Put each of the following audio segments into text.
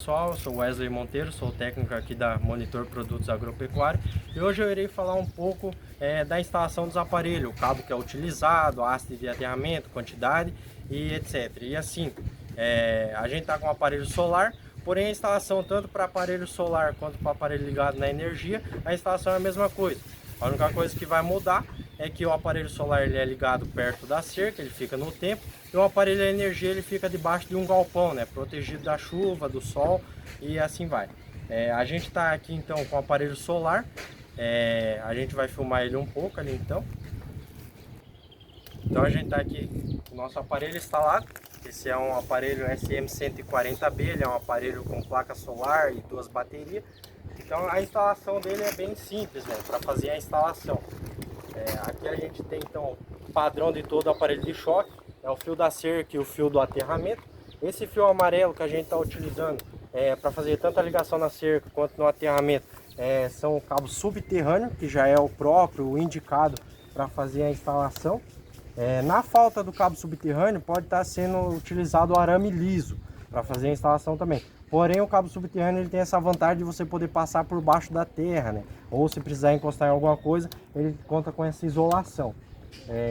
Pessoal, eu sou Wesley Monteiro, sou técnico aqui da Monitor Produtos Agropecuários e hoje eu irei falar um pouco da instalação dos aparelhos, o cabo que é utilizado, a haste de aterramento, quantidade e etc. E assim, a gente está com um aparelho solar, porém a instalação tanto para aparelho solar quanto para aparelho ligado na energia, a instalação é a mesma coisa. A única coisa que vai mudar é que o aparelho solar ele é ligado perto da cerca, ele fica no tempo, e o aparelho de energia ele fica debaixo de um galpão, né, protegido da chuva, do sol e assim vai. A gente está aqui então com o aparelho solar, a gente vai filmar ele um pouco ali então. Então a gente está aqui com o nosso aparelho instalado. Esse é um aparelho SM140B, ele é um aparelho com placa solar e 2 baterias. Então a instalação dele é bem simples, né, para fazer a instalação. Aqui a gente tem então o padrão de todo o aparelho de choque, é o fio da cerca e o fio do aterramento. Esse fio amarelo que a gente está utilizando para fazer tanto a ligação na cerca quanto no aterramento são cabos subterrâneos, que já é o próprio, o indicado para fazer a instalação. Na falta do cabo subterrâneo pode estar sendo utilizado o arame liso para fazer a instalação também. Porém, o cabo subterrâneo ele tem essa vantagem de você poder passar por baixo da terra, né? Ou se precisar encostar em alguma coisa, ele conta com essa isolação.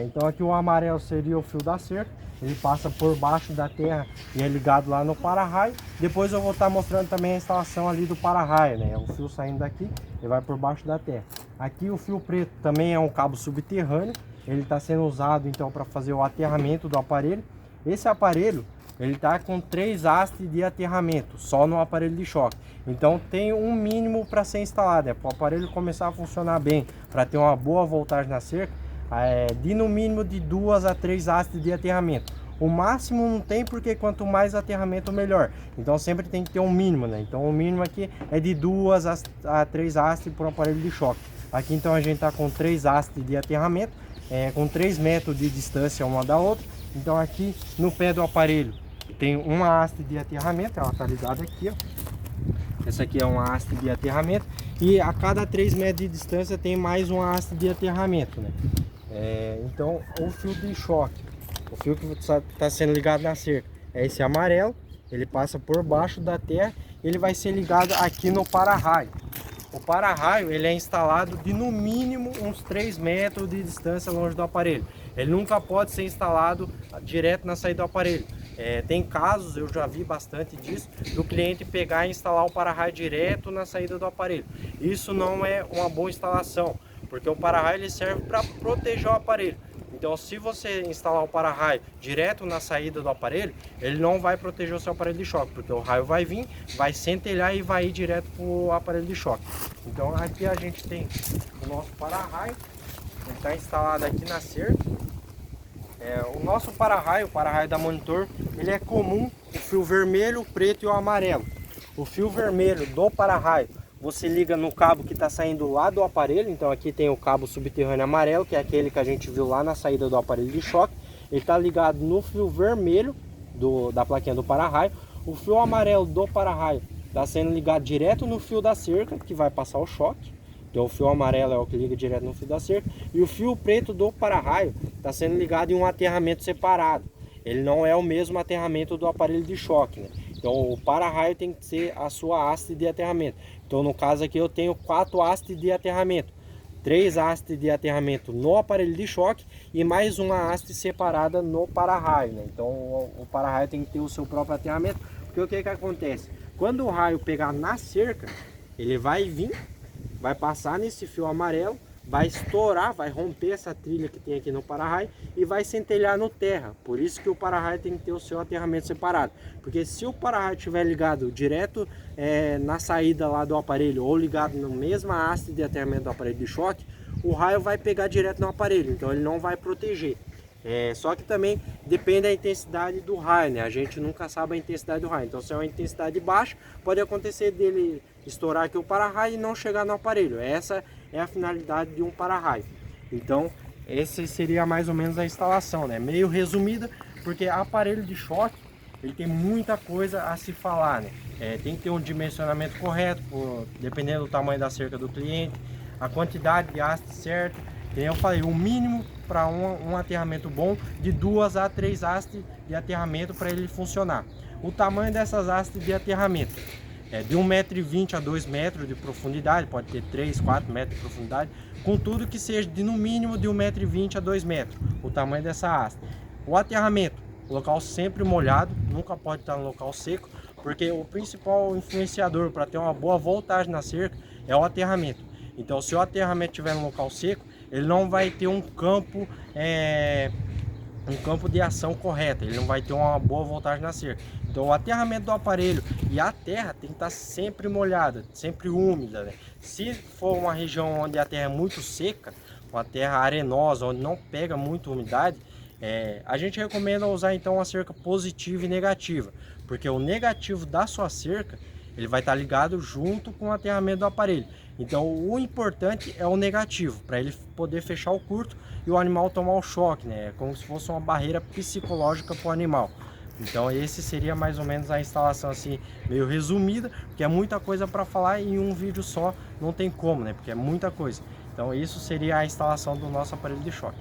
Então aqui o amarelo seria o fio da cerca, ele passa por baixo da terra e é ligado lá no para-raio. Depois eu vou estar mostrando também a instalação ali do para-raio, né? O fio saindo daqui, ele vai por baixo da terra. Aqui o fio preto também é um cabo subterrâneo, ele está sendo usado então para fazer o aterramento do aparelho. Esse aparelho ele está com 3 hastes de aterramento só no aparelho de choque, então tem um mínimo para ser instalado, para o aparelho começar a funcionar bem, para ter uma boa voltagem na cerca, de no mínimo de 2 a 3 hastes de aterramento. O máximo não tem, porque quanto mais aterramento melhor, então sempre tem que ter um mínimo, né? Então o mínimo aqui é de 2 a 3 hastes para o aparelho de choque. Aqui então a gente está com 3 hastes de aterramento, com 3 metros de distância uma da outra. Então aqui no pé do aparelho tem uma haste de aterramento, ela está ligada aqui, ó. Essa aqui é uma haste de aterramento e a cada 3 metros de distância tem mais uma haste de aterramento, né? Então o fio de choque, o fio que está sendo ligado na cerca é esse amarelo, ele passa por baixo da terra, ele vai ser ligado aqui no para-raio. O para-raio ele é instalado de no mínimo uns 3 metros de distância longe do aparelho. Ele nunca pode ser instalado direto na saída do aparelho. Tem casos, eu já vi bastante disso, do cliente pegar e instalar o para-raio direto na saída do aparelho. Isso não é uma boa instalação, porque o para-raio ele serve para proteger o aparelho. Então se você instalar o para-raio direto na saída do aparelho, ele não vai proteger o seu aparelho de choque, porque o raio vai vir, vai centelhar e vai ir direto para o aparelho de choque. Então aqui a gente tem o nosso para-raio, ele está instalado aqui na cerca. O nosso para-raio, o para-raio da Monitor, ele é comum o fio vermelho, o preto e o amarelo. O fio vermelho do para-raio você liga no cabo que está saindo lá do aparelho. Então aqui tem o cabo subterrâneo amarelo, que é aquele que a gente viu lá na saída do aparelho de choque. Ele está ligado no fio vermelho da plaquinha do para-raio. O fio amarelo do para-raio está sendo ligado direto no fio da cerca, que vai passar o choque. Então o fio amarelo é o que liga direto no fio da cerca. E o fio preto do para-raio está sendo ligado em um aterramento separado. Ele não é o mesmo aterramento do aparelho de choque, né? Então o para-raio tem que ser a sua haste de aterramento. Então no caso aqui eu tenho 4 hastes de aterramento. 3 hastes de aterramento no aparelho de choque e mais uma haste separada no para-raio, né? Então o para-raio tem que ter o seu próprio aterramento, porque o que acontece? Quando o raio pegar na cerca, ele vai vir, vai passar nesse fio amarelo, vai estourar, vai romper essa trilha que tem aqui no para-raio e vai centelhar no terra. Por isso que o para-raio tem que ter o seu aterramento separado, porque se o para-raio estiver ligado direto na saída lá do aparelho ou ligado na mesma haste de aterramento do aparelho de choque, o raio vai pegar direto no aparelho, então ele não vai proteger. Só que também depende da intensidade do raio, né? A gente nunca sabe a intensidade do raio. Então se é uma intensidade baixa, pode acontecer dele estourar aqui o para-raio e não chegar no aparelho. Essa é a finalidade de um para-raio. Então essa seria mais ou menos a instalação, né? Meio resumida, porque aparelho de choque ele tem muita coisa a se falar, né? Tem que ter um dimensionamento correto, dependendo do tamanho da cerca do cliente, a quantidade de haste certa. Como eu falei, o mínimo para um aterramento bom de 2 a 3 hastes de aterramento para ele funcionar. o tamanho dessas hastes de aterramento. De 1,20 m a 2 metros de profundidade, pode ter 3, 4 metros de profundidade, contudo que seja de no mínimo de 1,20 m a 2 metros, o tamanho dessa haste. O aterramento, local sempre molhado, nunca pode estar no local seco, porque o principal influenciador para ter uma boa voltagem na cerca é o aterramento. Então, se o aterramento estiver no local seco, ele não vai ter um campo de ação correta, ele não vai ter uma boa voltagem na cerca. Então o aterramento do aparelho e a terra tem que estar sempre molhada, sempre úmida, né? Se for uma região onde a terra é muito seca, uma terra arenosa, onde não pega muita umidade, a gente recomenda usar então uma cerca positiva e negativa, porque o negativo da sua cerca ele vai estar ligado junto com o aterramento do aparelho. Então o importante é o negativo, para ele poder fechar o curto e o animal tomar o choque, né? É como se fosse uma barreira psicológica para o animal. Então esse seria mais ou menos a instalação assim, meio resumida, porque é muita coisa para falar e em um vídeo só não tem como, né? Porque é muita coisa. Então isso seria a instalação do nosso aparelho de choque.